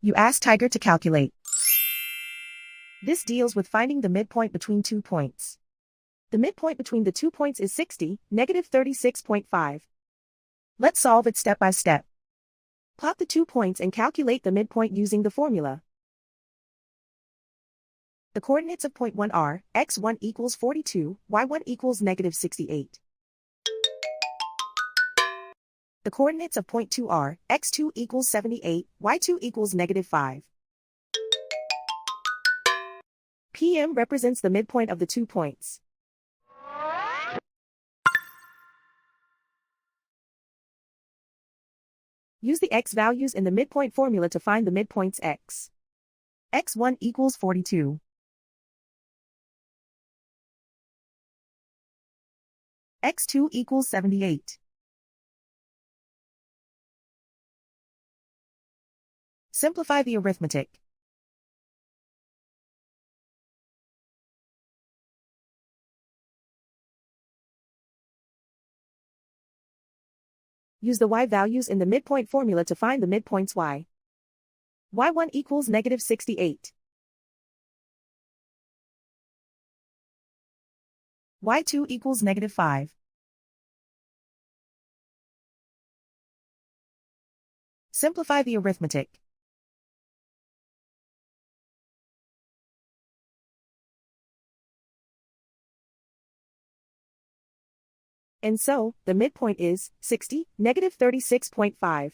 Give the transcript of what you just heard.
You ask Tiger to calculate. This deals with finding the midpoint between 2 points. The midpoint between the 2 points is 60, negative 36.5. Let's solve it step by step. Plot the 2 points and calculate the midpoint using the formula. The coordinates of point 1 are, x1 equals 42, y1 equals negative 68. The coordinates of point 2 are, x2 equals 78, y2 equals negative 5. PM represents the midpoint of the 2 points. Use the x values in the midpoint formula to find the midpoints x. x1 equals 42. x2 equals 78. Simplify the arithmetic. Use the y values in the midpoint formula to find the midpoints y. y1 equals negative 68. y2 equals negative 5. Simplify the arithmetic. And so, the midpoint is 60, negative 36.5.